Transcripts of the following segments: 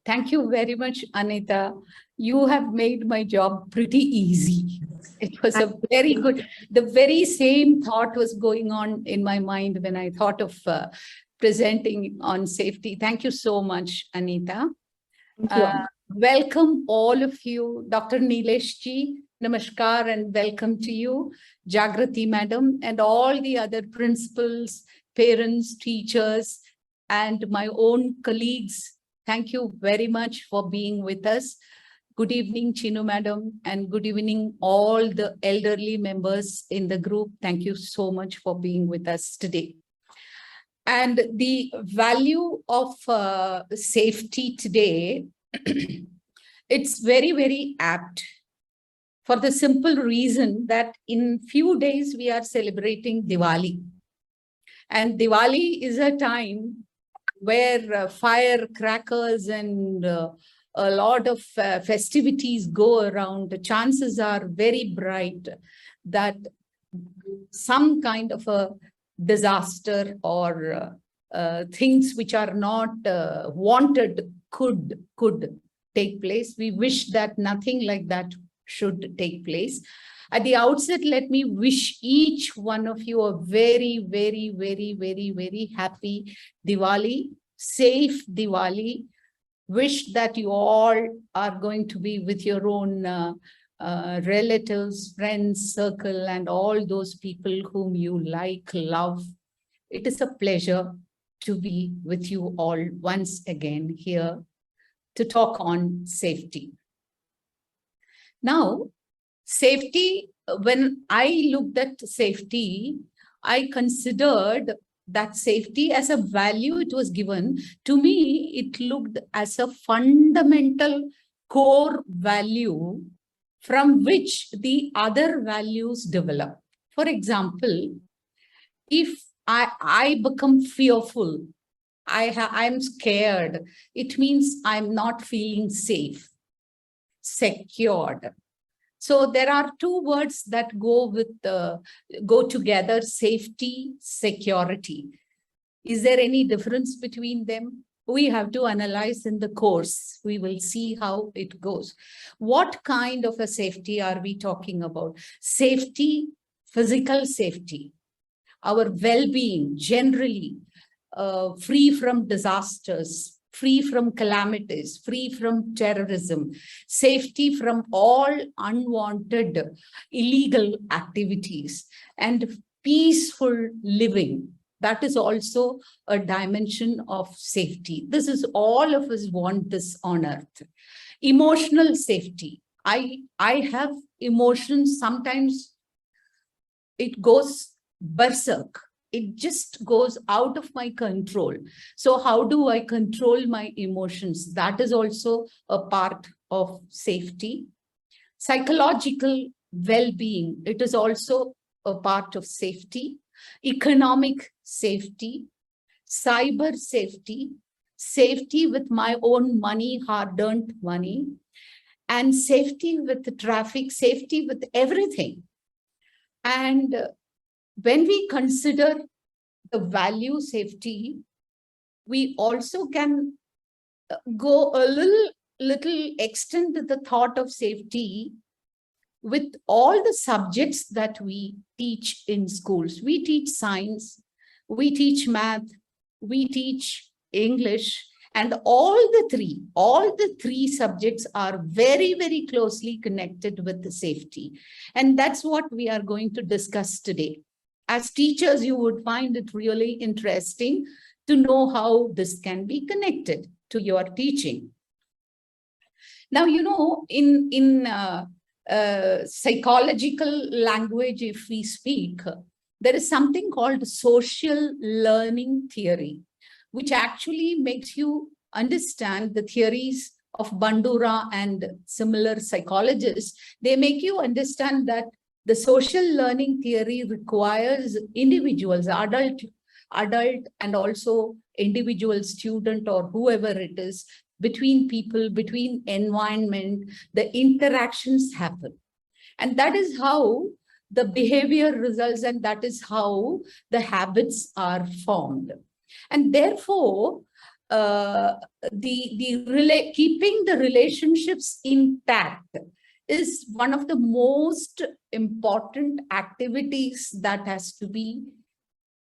Thank you very much, Anita. You have made my job pretty easy. It was a very good, the very same thought was going on in my mind when I thought of presenting on safety. Thank you so much, Anita. Welcome all of you, Dr. Nilesh ji, namaskar and welcome to you, Jagrati madam, and all the other principals, parents, teachers, and my own colleagues. Thank you very much for being with us. Good evening, Chinu madam, and good evening, all the elderly members in the group. Thank you so much for being with us today. And the value of safety today, it's very, very apt for the simple reason that in few days we are celebrating Diwali. And Diwali is a time where firecrackers and a lot of festivities go around. The chances are very bright that some kind of a disaster or things which are not wanted could take place. We wish that nothing like that should take place. At the outset, let me wish each one of you a very, very, very, very, very happy Diwali, safe Diwali. Wish that you all are going to be with your own relatives, friends, circle, and all those people whom you like, love. It is a pleasure to be with you all once again here to talk on safety. Now, safety, when I looked at safety, I considered that safety as a value it was given. To me, it looked as a fundamental core value from which the other values develop. For example, if I become fearful, I'm scared, it means I'm not feeling safe, secured. So there are two words that go together, safety, security. Is there any difference between them? We have to analyze in the course. We will see how it goes. What kind of a safety are we talking about? Safety, physical safety, our well-being generally, free from disasters, free from calamities, free from terrorism, safety from all unwanted illegal activities, and peaceful living. That is also a dimension of safety. This is all of us want this on earth. Emotional safety. I have emotions. Sometimes it goes berserk. It just goes out of my control. So how do I control my emotions? That is also a part of safety. Psychological well-being. It is also a part of safety. Economic safety, cyber safety, safety with my own money, hard-earned money, and safety with the traffic, safety with everything. And when we consider the value safety, we also can go a little extend the thought of safety with all the subjects that we teach in schools. We teach science, we teach math, we teach English, and all the three subjects are very, very closely connected with the safety. And that's what we are going to discuss today. As teachers, you would find it really interesting to know how this can be connected to your teaching. Now, you know, in psychological language, if we speak, there is something called social learning theory, which actually makes you understand the theories of Bandura and similar psychologists. They make you understand that the social learning theory requires individuals, adult and also individual student or whoever it is, between people, between environment, the interactions happen. And that is how the behavior results, and that is how the habits are formed. And therefore, keeping the relationships intact is one of the most important activities that has to be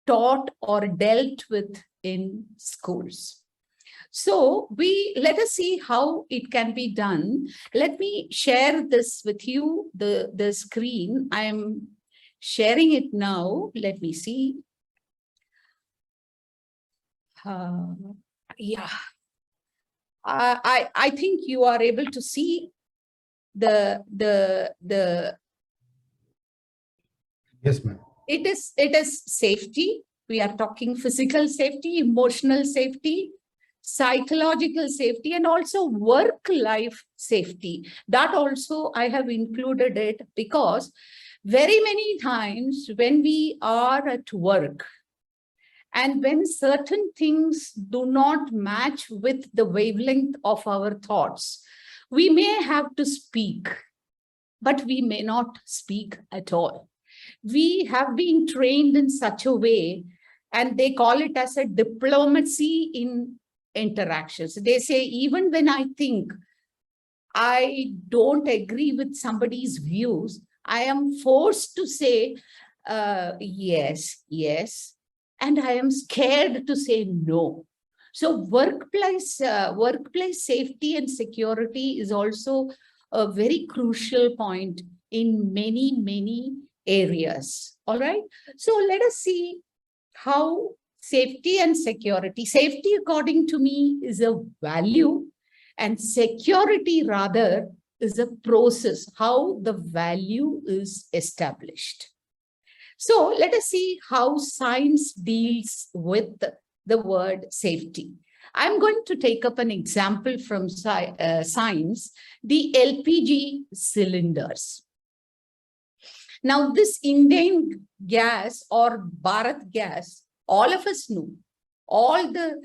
taught or dealt with in schools. So let us see how it can be done. Let me share this with you, the screen. I am sharing it now. Let me see. Yeah. I think you are able to see the Yes, ma'am. It is safety. We are talking physical safety, emotional safety, psychological safety, and also work-life safety. That also I have included it because very many times when we are at work and when certain things do not match with the wavelength of our thoughts, we may have to speak, but we may not speak at all. We have been trained in such a way, and they call it as a diplomacy in interactions. They say, even when I think I don't agree with somebody's views, I am forced to say, yes, yes, and I am scared to say no. So workplace safety and security is also a very crucial point in many areas. All right. So let us see how safety and security. Safety, according to me, is a value, and security, rather, is a process, how the value is established. So let us see how science deals with the word safety. I'm going to take up an example from science, the LPG cylinders. Now, this Indian gas or Bharat gas, all of us know, all the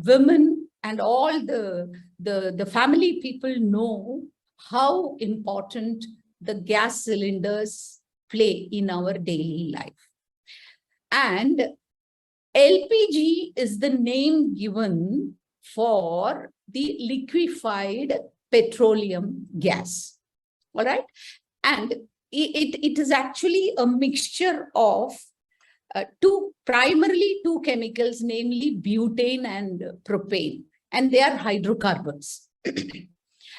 women and all the family people know how important the gas cylinders play in our daily life. And LPG is the name given for the liquefied petroleum gas. All right. And it is actually a mixture of primarily two chemicals, namely butane and propane, and they are hydrocarbons.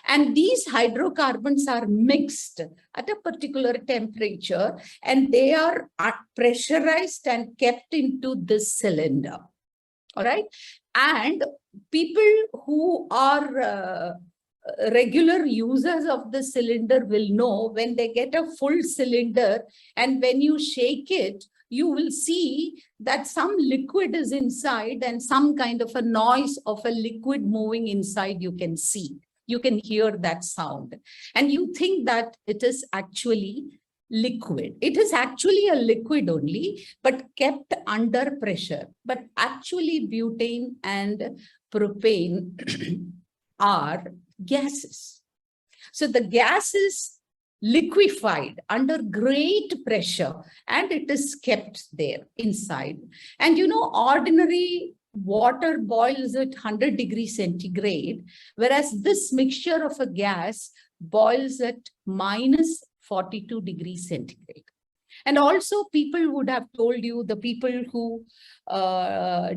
And these hydrocarbons are mixed at a particular temperature, and they are pressurized and kept into this cylinder. All right. And people who are regular users of the cylinder will know when they get a full cylinder and when you shake it, you will see that some liquid is inside and some kind of a noise of a liquid moving inside you can see. You can hear that sound. And you think that it is actually liquid. It is actually a liquid only, but kept under pressure. But actually butane and propane are gases. So the gas is liquefied under great pressure and it is kept there inside. And you know, ordinary water boils at 100 degrees centigrade, whereas this mixture of a gas boils at minus 42 degrees centigrade. And also people would have told you, the people who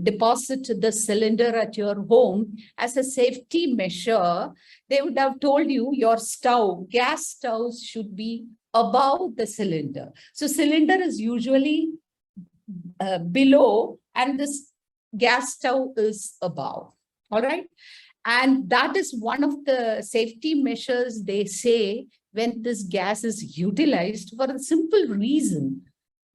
deposit the cylinder at your home as a safety measure, they would have told you your stove, gas stoves should be above the cylinder. So cylinder is usually below and this gas stove is above. All right. And that is one of the safety measures they say when this gas is utilized, for a simple reason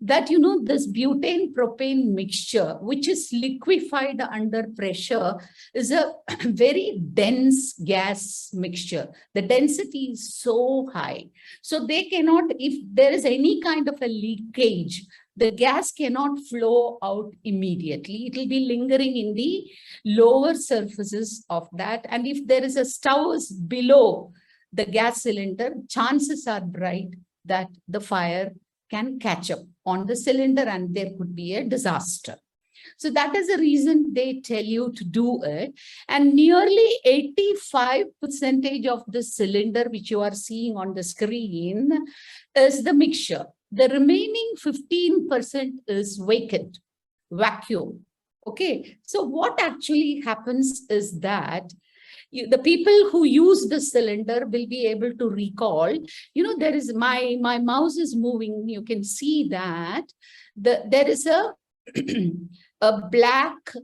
that, you know, this butane propane mixture, which is liquefied under pressure, is a very dense gas mixture. The density is so high. So they cannot, if there is any kind of a leakage, the gas cannot flow out immediately. It will be lingering in the lower surfaces of that. And if there is a stove below the gas cylinder, chances are bright that the fire can catch up on the cylinder and there could be a disaster. So that is the reason they tell you to do it. And nearly 85% of the cylinder which you are seeing on the screen is the mixture. The remaining 15% is vacant, vacuum. Okay, so what actually happens is that the people who use the cylinder will be able to recall, there is my mouse is moving. You can see that there is a a black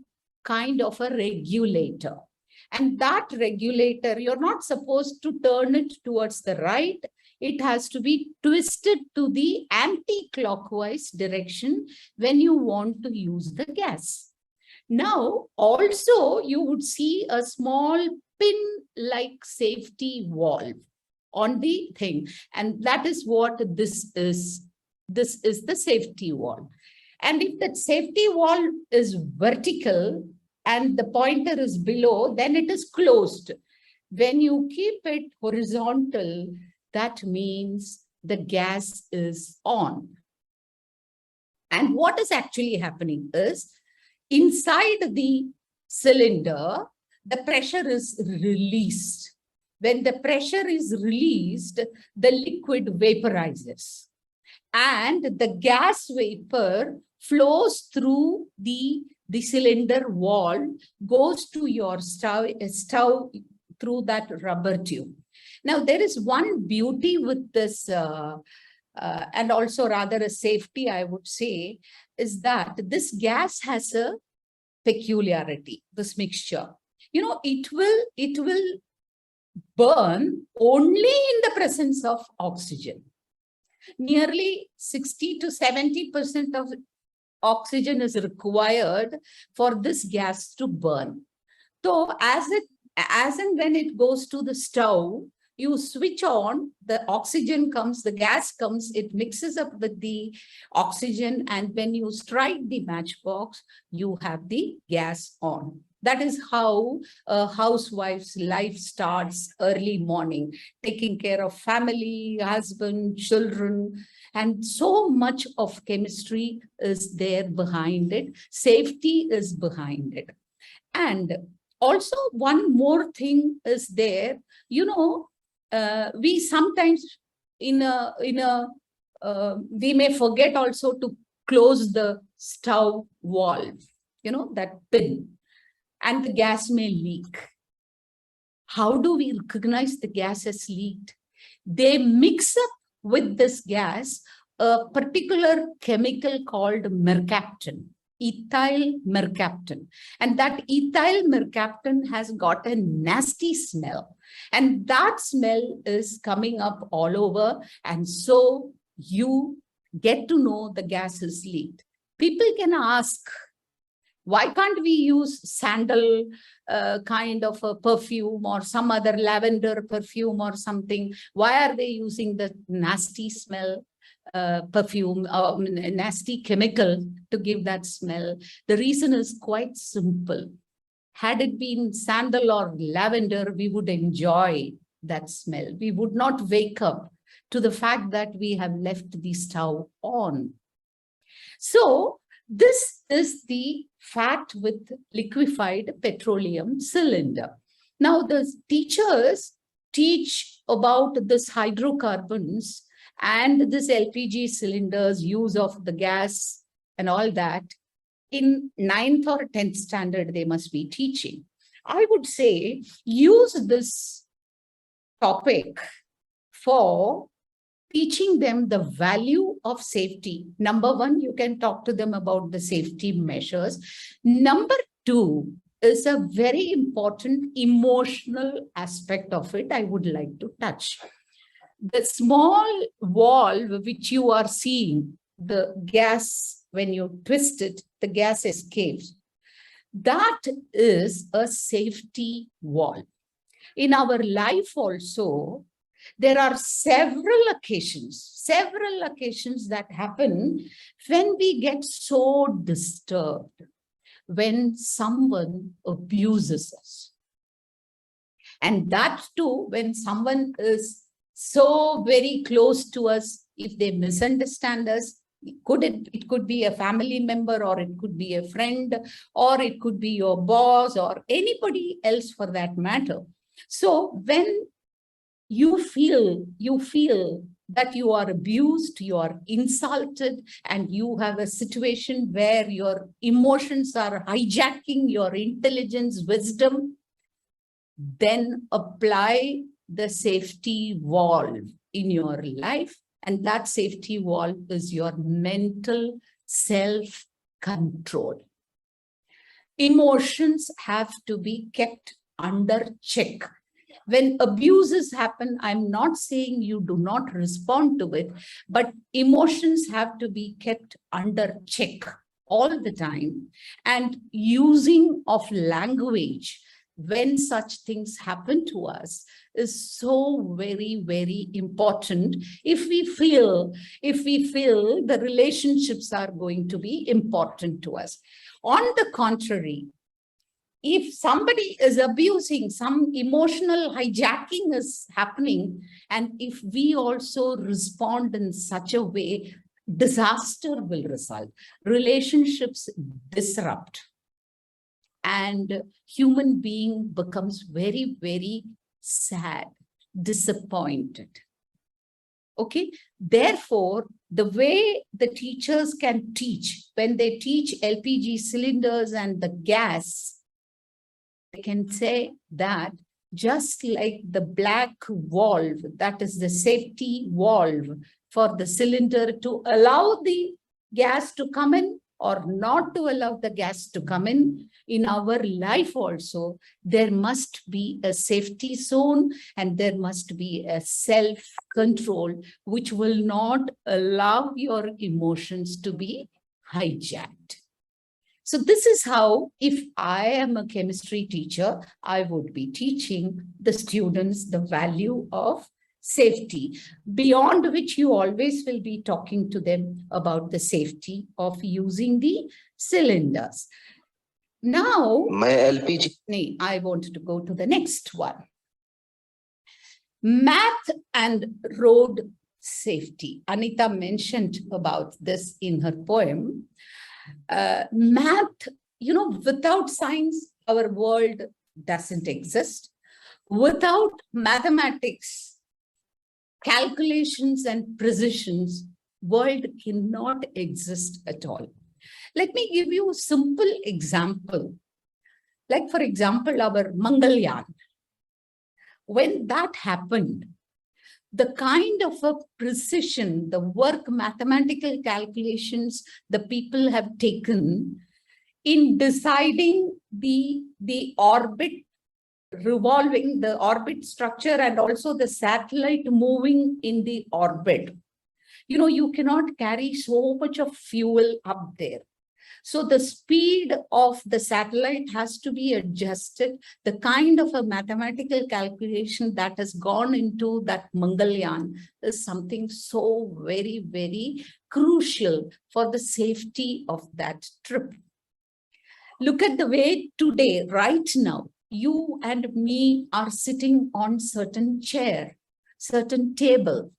kind of a regulator. And that regulator, you're not supposed to turn it towards the right. It has to be twisted to the anti-clockwise direction when you want to use the gas. Now, also, you would see a small pin-like safety valve on the thing. And that is what this is. This is the safety valve. And if that safety valve is vertical and the pointer is below, then it is closed. When you keep it horizontal, that means the gas is on. And what is actually happening is, inside the cylinder, the pressure is released. When the pressure is released, the liquid vaporizes. And the gas vapor flows through the cylinder wall, goes to your stove through that rubber tube. Now, there is one beauty with this, and also rather a safety, I would say, is that this gas has a peculiarity, this mixture. It will burn only in the presence of oxygen. Nearly 60 to 70% of oxygen is required for this gas to burn. So as and when it goes to the stove, you switch on, the oxygen comes, the gas comes, it mixes up with the oxygen, and when you strike the matchbox, you have the gas on. That is how a housewife's life starts early morning, taking care of family, husband, children, and so much of chemistry is there behind it. Safety is behind it. And also one more thing is there, we sometimes we may forget also to close the stove valve, that pin, and the gas may leak. How do we recognize the gas has leaked? They mix up with this gas a particular chemical called mercaptan, ethyl mercaptan. And that ethyl mercaptan has got a nasty smell. And that smell is coming up all over. And so you get to know the gas is leaked. People can ask, why can't we use sandal kind of a perfume or some other lavender perfume or something? Why are they using the nasty smell perfume, nasty chemical to give that smell? The reason is quite simple. Had it been sandal or lavender, we would enjoy that smell. We would not wake up to the fact that we have left the stove on. So this is the fact with liquefied petroleum cylinder. Now the teachers teach about this hydrocarbons and this LPG cylinders, use of the gas and all that. In 9th or 10th standard, they must be teaching. I would say use this topic for teaching them the value of safety. Number one, you can talk to them about the safety measures. Number two is a very important emotional aspect of it I would like to touch. The small valve which you are seeing, the gas, when you twist it, the gas escapes. That is a safety valve. In our life also, there are several occasions that happen when we get so disturbed, when someone abuses us. And that too, when someone is so very close to us, if they misunderstand us, It could be a family member, or it could be a friend, or it could be your boss, or anybody else for that matter. So when you feel that you are abused, you are insulted, and you have a situation where your emotions are hijacking your intelligence, wisdom, then apply the safety valve in your life. And that safety valve is your mental self-control. Emotions have to be kept under check. When abuses happen, I'm not saying you do not respond to it, but emotions have to be kept under check all the time. And using of language when such things happen to us is so very, very important if we feel the relationships are going to be important to us. On the contrary, if somebody is abusing, some emotional hijacking is happening, and if we also respond in such a way, disaster will result, relationships disrupt, and human being becomes very, very sad, disappointed. Okay, therefore, the way the teachers can teach, when they teach LPG cylinders and the gas, they can say that just like the black valve, that is the safety valve for the cylinder to allow the gas to come in or not to allow the gas to come in our life also, there must be a safety zone and there must be a self-control which will not allow your emotions to be hijacked. So this is how, if I am a chemistry teacher, I would be teaching the students the value of safety, beyond which you always will be talking to them about the safety of using the cylinders. Now, I wanted to go to the next one. Math and road safety. Anita mentioned about this in her poem. Math, without science, our world doesn't exist. Without mathematics, calculations and precisions, world cannot exist at all. Let me give you a simple example. Like, for example, our Mangalyaan. When that happened, the kind of a precision, the work, mathematical calculations the people have taken in deciding the orbit, revolving the orbit structure, and also the satellite moving in the orbit. You cannot carry so much of fuel up there. So the speed of the satellite has to be adjusted. The kind of a mathematical calculation that has gone into that Mangalyaan is something so very, very crucial for the safety of that trip. Look at the way today, right now, you and me are sitting on certain chair, certain table,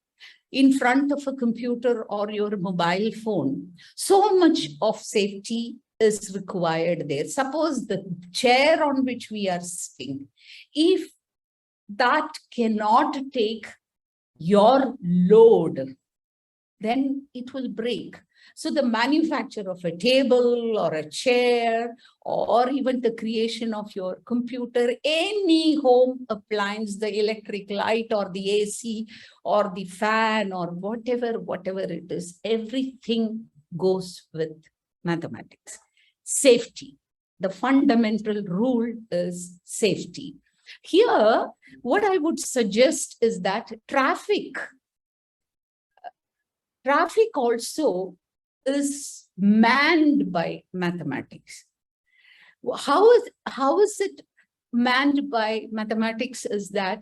in front of a computer or your mobile phone. So much of safety is required there. Suppose the chair on which we are sitting, if that cannot take your load, then it will break. So the manufacture of a table or a chair, or even the creation of your computer, any home appliance, the electric light or the AC or the fan or whatever it is, everything goes with mathematics. Safety. The fundamental rule is safety. Here, what I would suggest is that traffic also is manned by mathematics. How is it manned by mathematics? Is that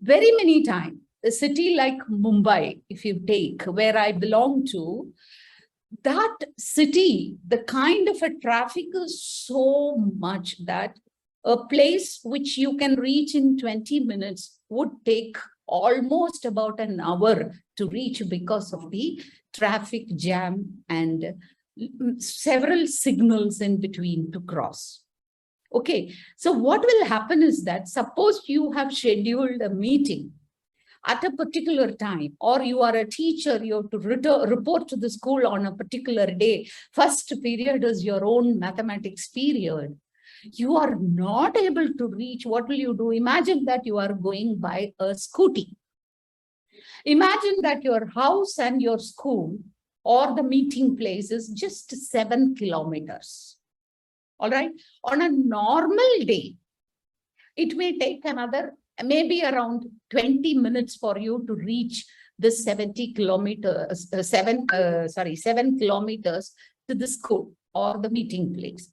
very many times, a city like Mumbai, if you take, where I belong to, that city, the kind of a traffic is so much that a place which you can reach in 20 minutes would take almost about an hour to reach because of the traffic jam and several signals in between to cross. Okay, so what will happen is that suppose you have scheduled a meeting at a particular time, or you are a teacher, you have to report to the school on a particular day. First period is your own mathematics period. You are not able to reach, what will you do? Imagine that you are going by a scooty. Imagine that your house and your school or the meeting place is just 7 kilometers. All right. On a normal day, it may take another maybe around 20 minutes for you to reach the 70 kilometers, 7 kilometers to the school or the meeting place.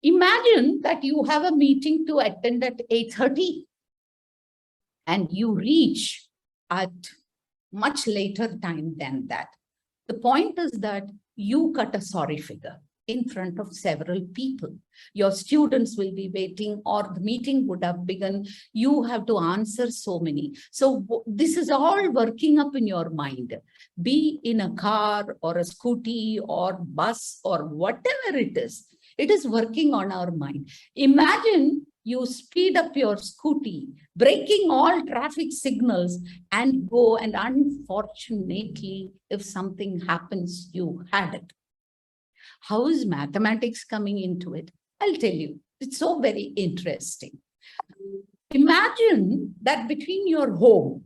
Imagine that you have a meeting to attend at 8:30 and you reach at much later time than that. The point is that you cut a sorry figure in front of several people. Your students will be waiting, or the meeting would have begun. You have to answer so many. So this is all working up in your mind. Be in a car or a scooty or bus or whatever it is working on our mind. Imagine you speed up your scooty, breaking all traffic signals and go, and unfortunately, if something happens, you had it. How is mathematics coming into it? I'll tell you. It's so very interesting. Imagine that between your home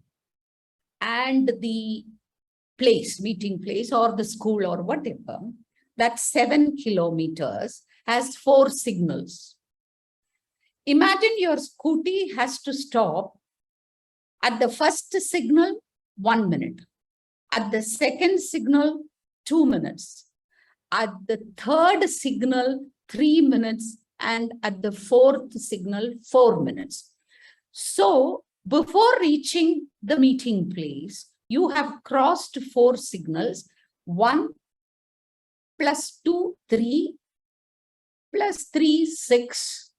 and the place, meeting place, or the school or whatever, that 7 kilometers has 4 signals. Imagine your scooty has to stop at the first signal, 1 minute. At the second signal, 2 minutes. At the third signal, 3 minutes, and at the fourth signal, 4 minutes. So before reaching the meeting place, you have crossed 4 signals, 1 plus 2, 3, plus 3, 6,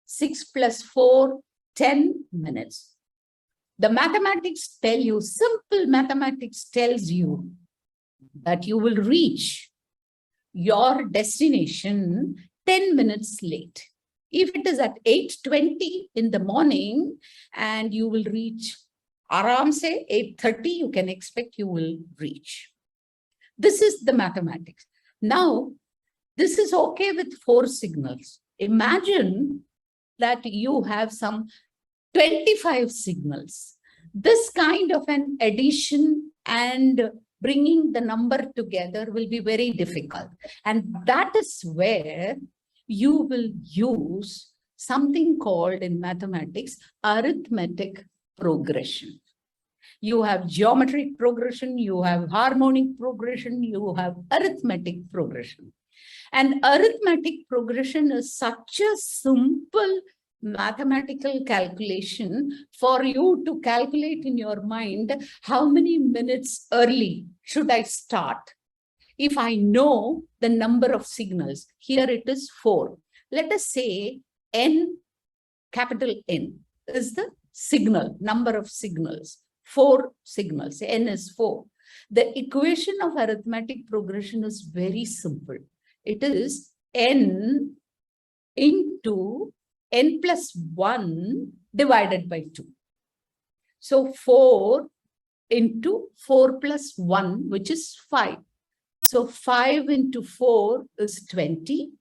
6 plus 4, 10 minutes. The mathematics tell you, simple mathematics tells you that you will reach your destination 10 minutes late. If it is at 8:20 in the morning and you will reach around say 8:30, you can expect you will reach. This is the mathematics. Now, this is okay with 4 signals. Imagine that you have some 25 signals. This kind of an addition and bringing the number together will be very difficult. And that is where you will use something called in mathematics arithmetic progression. You have geometric progression, you have harmonic progression, you have arithmetic progression. And arithmetic progression is such a simple mathematical calculation for you to calculate in your mind how many minutes early should I start. If I know the number of signals, here it is 4. Let us say N, capital N, is the signal, number of signals, 4 signals, N is 4. The equation of arithmetic progression is very simple. It is N into N plus 1 divided by 2. So 4 into 4 plus 1, which is 5. So 5 into 4 is 20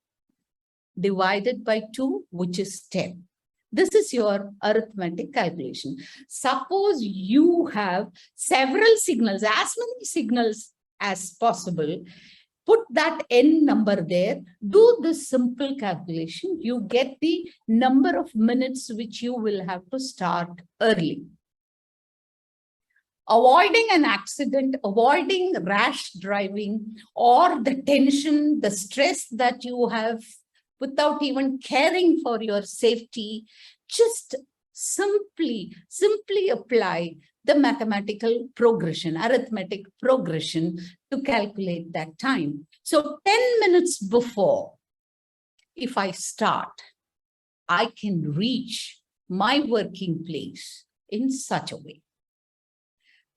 divided by 2, which is 10. This is your arithmetic calculation. Suppose you have several signals, as many signals as possible. Put that N number there, do this simple calculation, you get the number of minutes which you will have to start early. Avoiding an accident, avoiding rash driving, or the tension, the stress that you have without even caring for your safety, just simply apply the mathematical progression, arithmetic progression to calculate that time. So 10 minutes before, if I start, I can reach my working place in such a way.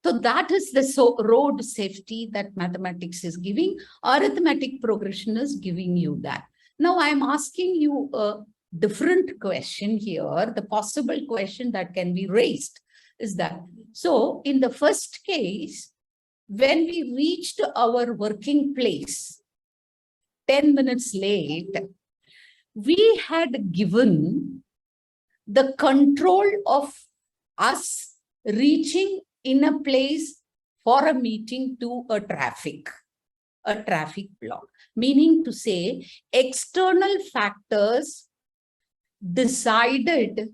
So that is the road safety that mathematics is giving. Arithmetic progression is giving you that. Now I'm asking you a different question here. The possible question that can be raised is that, so in the first case, when we reached our working place 10 minutes late, we had given the control of us reaching in a place for a meeting to a traffic block, meaning to say external factors decided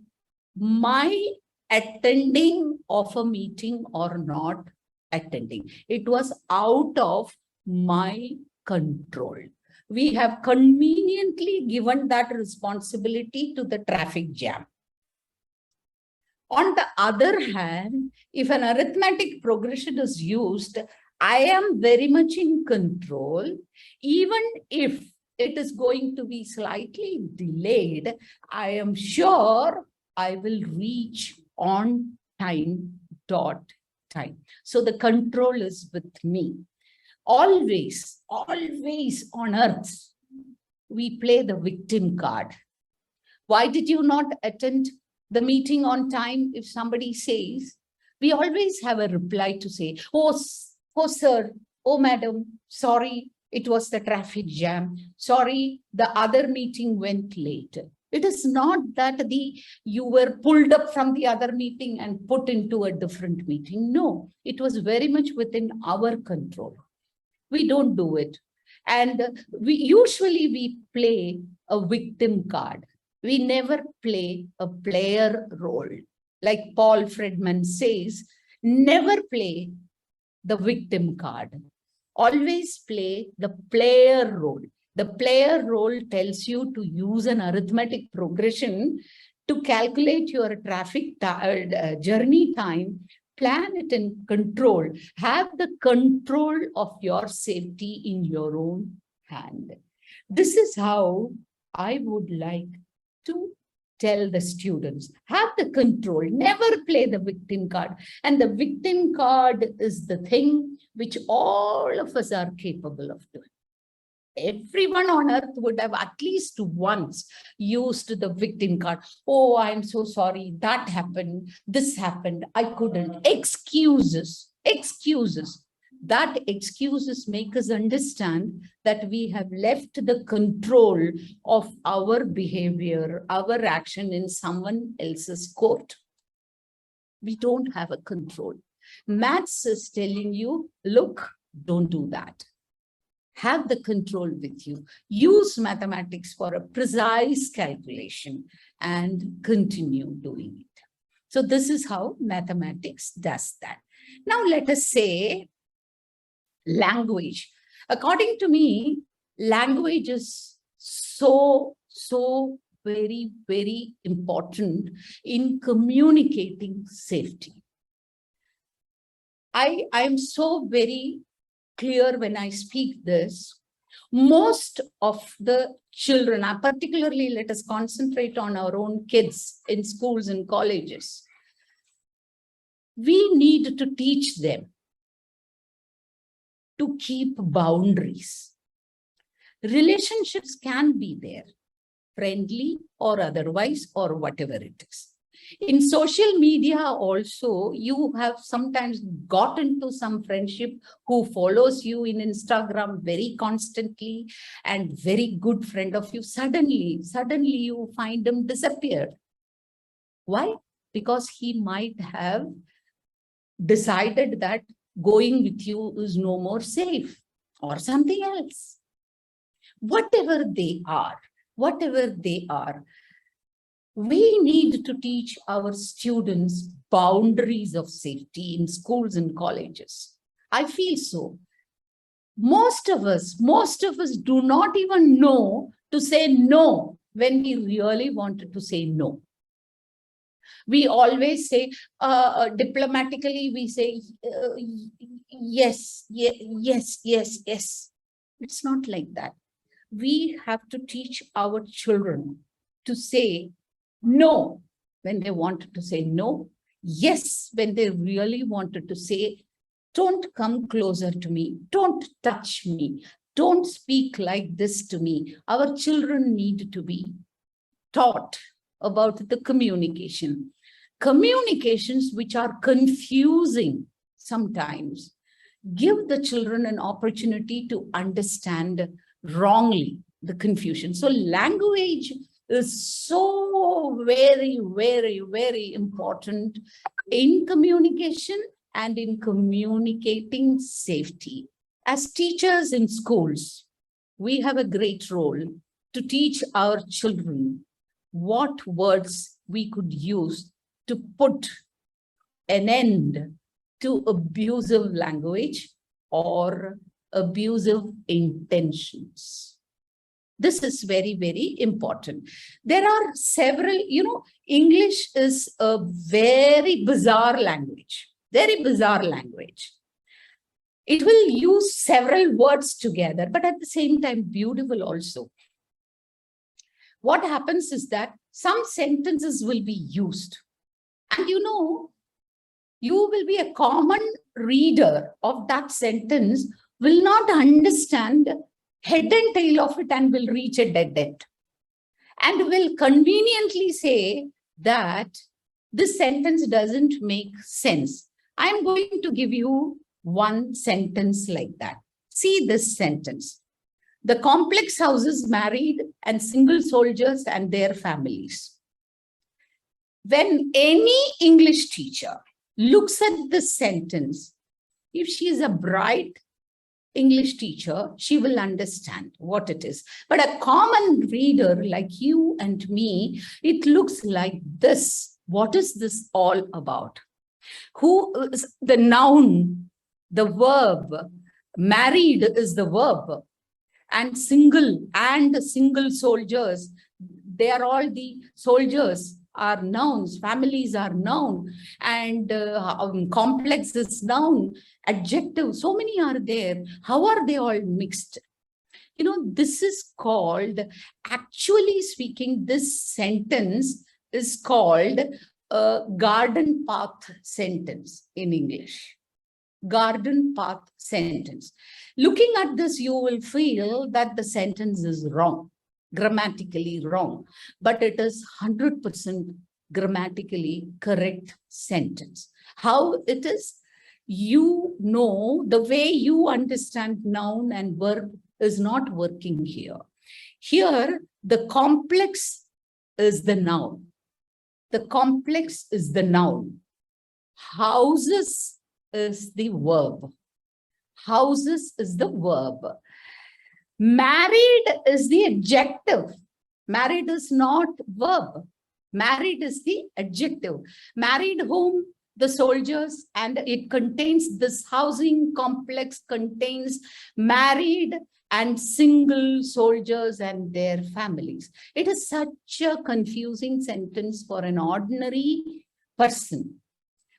my attending of a meeting or not attending. It was out of my control. We have conveniently given that responsibility to the traffic jam. On the other hand, if an arithmetic progression is used, I am very much in control. Even if it is going to be slightly delayed, I am sure I will reach on time, time. So the control is with me. Always on earth, we play the victim card. Why did you not attend the meeting on time? If somebody says, we always have a reply to say, oh sir, oh madam, sorry, it was the traffic jam. Sorry, the other meeting went late. It is not that you were pulled up from the other meeting and put into a different meeting. No, it was very much within our control. We don't do it. And we play a victim card. We never play a player role. Like Paul Friedman says, never play the victim card. Always play the player role. The player role tells you to use an arithmetic progression to calculate your traffic journey time, plan it in control, have the control of your safety in your own hand. This is how I would like to tell the students, have the control, never play the victim card. And the victim card is the thing which all of us are capable of doing. Everyone on earth would have at least once used the victim card. Oh, I'm so sorry, that happened, this happened, I couldn't. Excuses. That excuses make us understand that we have left the control of our behavior, our action in someone else's court. We don't have a control. Maths is telling you, look, don't do that. Have the control with you. Use mathematics for a precise calculation and continue doing it. So this is how mathematics does that. Now let us say language. According to me, language is so very, very important in communicating safety. I'm so very clear when I speak this. Most of the children, particularly let us concentrate on our own kids in schools and colleges. We need to teach them to keep boundaries. Relationships can be there, friendly or otherwise, or whatever it is. In social media also, you have sometimes got into some friendship who follows you in Instagram very constantly and very good friend of you. Suddenly you find him disappeared. Why? Because he might have decided that going with you is no more safe or something else. Whatever they are, we need to teach our students boundaries of safety in schools and colleges. I feel so. Most of us do not even know to say no when we really wanted to say no. We always say, diplomatically, we say, yes. It's not like that. We have to teach our children to say no when they want to say no, Yes, when they really wanted to say, don't come closer to me, don't touch me, don't speak like this to me. Our children need to be taught about the communication. Communications which are confusing sometimes give the children an opportunity to understand wrongly the confusion. So language is so very, very, very important in communication and in communicating safety. As teachers in schools, we have a great role to teach our children what words we could use to put an end to abusive language or abusive intentions. This is very, very important. There are several, English is a very bizarre language, very bizarre language. It will use several words together, but at the same time, beautiful also. What happens is that some sentences will be used. And you will be a common reader of that sentence, will not understand head and tail of it and will reach a dead end. And will conveniently say that this sentence doesn't make sense. I'm going to give you one sentence like that. See this sentence. The complex houses married and single soldiers and their families. When any English teacher looks at this sentence, if she is a bright English teacher, she will understand what it is. But a common reader like you and me, it looks like this. What is this all about? Who is the noun, the verb? Married is the verb. And single soldiers, they are all the soldiers are nouns, families are noun, and complex is noun, adjective, so many are there. How are they all mixed? This is called, actually speaking, this sentence is called a garden path sentence in English. Garden path sentence. Looking at this, you will feel that the sentence is wrong, grammatically wrong, but it is 100% grammatically correct sentence. How it is? The way you understand noun and verb is not working here. Here, the complex is the noun. The complex is the noun. Houses is the verb. Houses is the verb. Married is the adjective. Married is not verb. Married is the adjective. Married whom? The soldiers, and it contains this housing complex contains married and single soldiers and their families. It is such a confusing sentence for an ordinary person,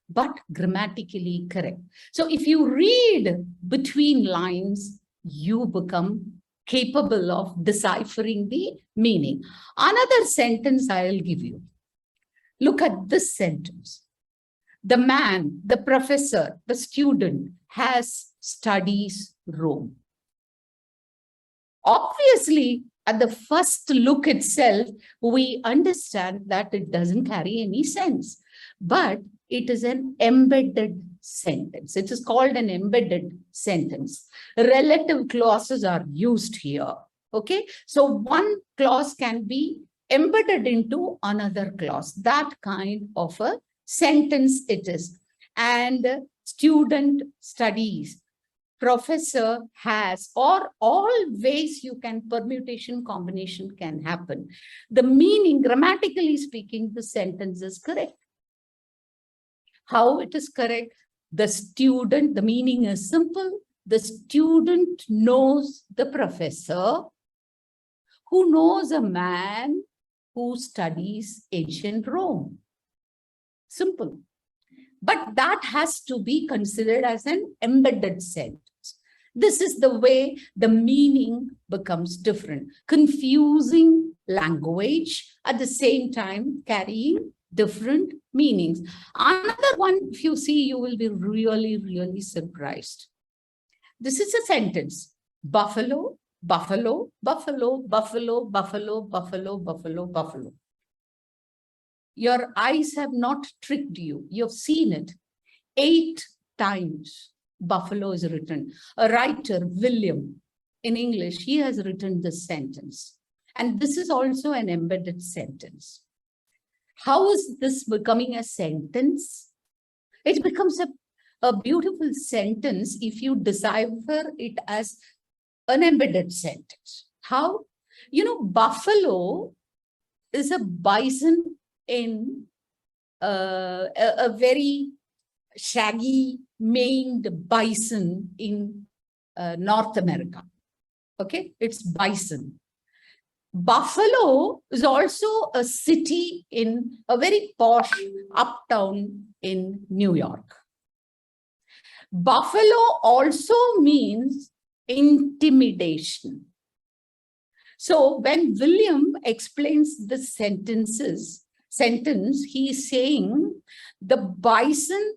but grammatically correct. So if you read between lines, you become capable of deciphering the meaning. Another sentence I'll give you. Look at this sentence. The man, the professor, the student has studies Rome. Obviously, at the first look itself, we understand that it doesn't carry any sense, but it is an embedded sentence. It is called an embedded sentence. Relative clauses are used here. Okay, so one clause can be embedded into another clause. That kind of a sentence it is. And student studies, professor has, or all ways you can, permutation combination can happen. The meaning, grammatically speaking, the sentence is correct. How it is correct? The student, the meaning is simple. The student knows the professor, who knows a man who studies ancient Rome. Simple. But that has to be considered as an embedded sentence. This is the way the meaning becomes different. Confusing language, at the same time carrying different meanings. Another one, if you see, you will be really, really surprised. This is a sentence. Buffalo, buffalo, buffalo, buffalo, buffalo, buffalo, buffalo, buffalo. Your eyes have not tricked you. You've seen it. 8 times buffalo is written. A writer, William, in English, he has written this sentence. And this is also an embedded sentence. How is this becoming a sentence? It becomes a beautiful sentence if you decipher it as an embedded sentence. How? You know, buffalo is a bison in a very shaggy maned bison in North America. Okay, it's bison. Buffalo is also a city in a very posh uptown in New York. Buffalo also means intimidation. So when William explains this sentence, he is saying the bison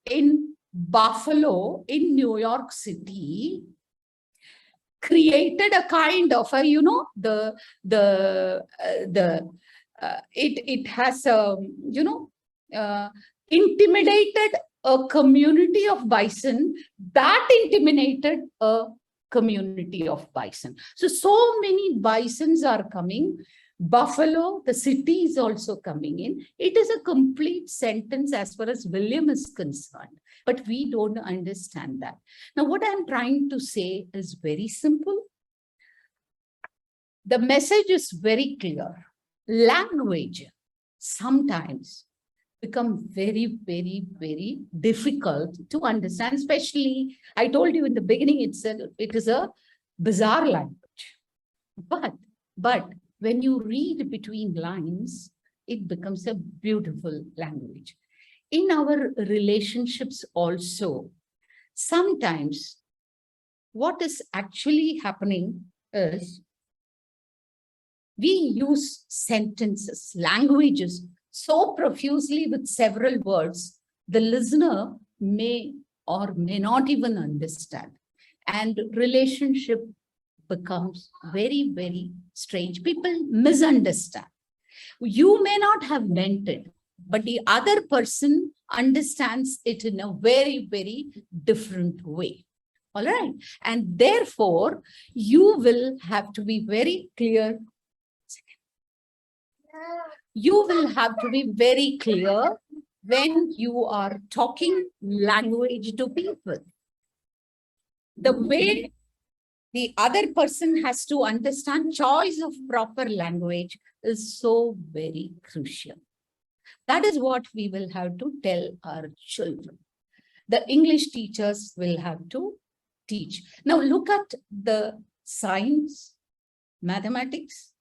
in Buffalo in New York City created a kind of a, you know, it has intimidated a community of bison that intimidated a community of bison. So many bisons are coming. Buffalo, the city, is also coming in. It is a complete sentence as far as William is concerned, but we don't understand that. Now, what I'm trying to say is very simple. The message is very clear. Language sometimes become very, very, very difficult to understand, especially, I told you in the beginning, it is a bizarre language. But when you read between lines, it becomes a beautiful language. In our relationships also, sometimes what is actually happening is we use sentences, languages so profusely with several words, the listener may or may not even understand. And relationship becomes very, very strange. People misunderstand. You may not have meant it, but the other person understands it in a very, very different way. All right. And therefore, you will have to be very clear. You will have to be very clear when you are talking language to people. The way the other person has to understand choice of proper language is so very crucial. That is what we will have to tell our children. The English teachers will have to teach. Now look at the science, mathematics,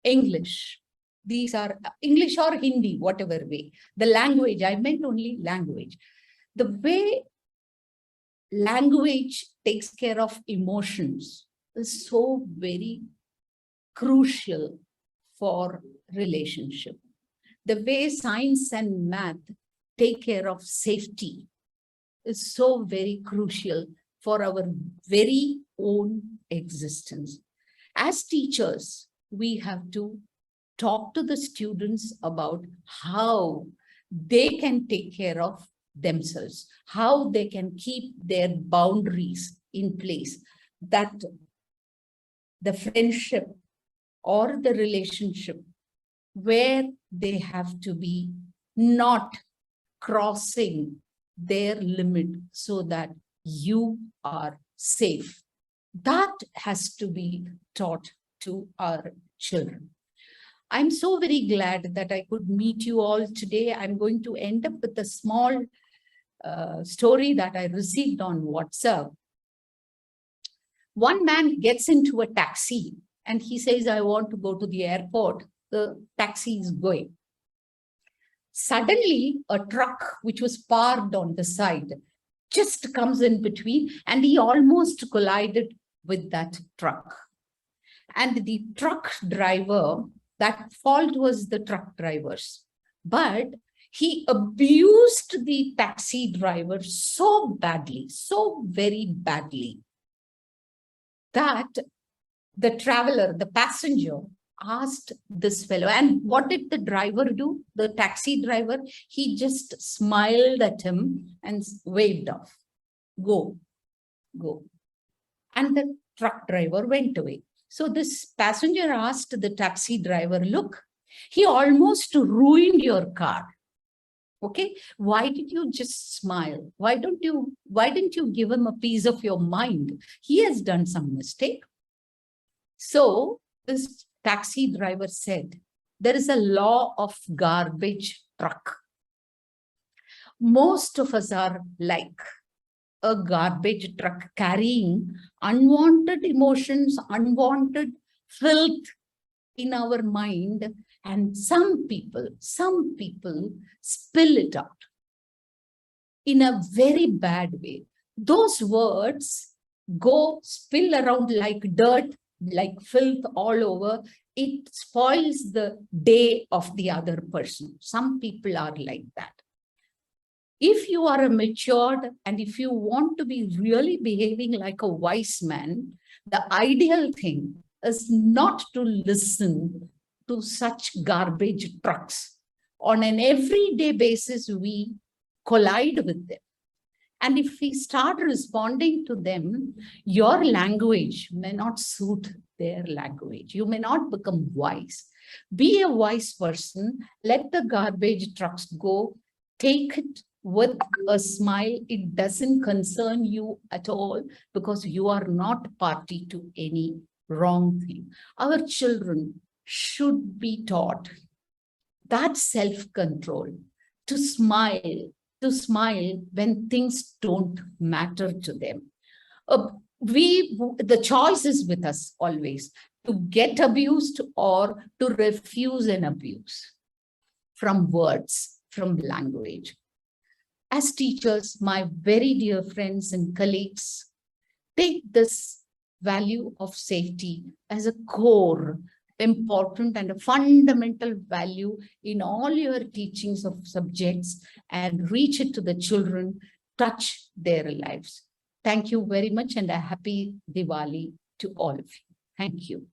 English. These are English or Hindi, whatever way. The language, I meant only language. The way language takes care of emotions is so very crucial for relationship. The way science and math take care of safety is so very crucial for our very own existence. As teachers, we have to talk to the students about how they can take care of themselves, how they can keep their boundaries in place, that the friendship or the relationship where they have to be not crossing their limit so that you are safe. That has to be taught to our children. I'm so very glad that I could meet you all today. I'm going to end up with a small story that I received on WhatsApp. One man gets into a taxi and he says, I want to go to the airport. The taxi is going. Suddenly, a truck which was parked on the side just comes in between and he almost collided with that truck. And the truck driver, that fault was the truck driver's. But he abused the taxi driver so badly, so very badly, that the traveler, the passenger, asked this fellow. And what did the driver do? The taxi driver, he just smiled at him and waved off. Go, go. And the truck driver went away. So this passenger asked the taxi driver, look, he almost ruined your car. Okay, why did you just smile? Why didn't you give him a piece of your mind? He has done some mistake. So this taxi driver said, there is a law of garbage truck. Most of us are like a garbage truck carrying unwanted emotions, unwanted filth in our mind. And some people spill it out in a very bad way. Those words go spill around like dirt, like filth all over. It spoils the day of the other person. Some people are like that. If you are a matured and if you want to be really behaving like a wise man, the ideal thing is not to listen to such garbage trucks. On an everyday basis, we collide with them. And if we start responding to them, your language may not suit their language. You may not become wise. Be a wise person. Let the garbage trucks go. Take it with a smile. It doesn't concern you at all because you are not party to any wrong thing. Our children should be taught that self-control, to smile when things don't matter to them. The choice is with us always, to get abused or to refuse an abuse from words, from language. As teachers, my very dear friends and colleagues, take this value of safety as a core, important and a fundamental value in all your teachings of subjects and reach it to the children, touch their lives. Thank you very much and a happy Diwali to all of you. Thank you.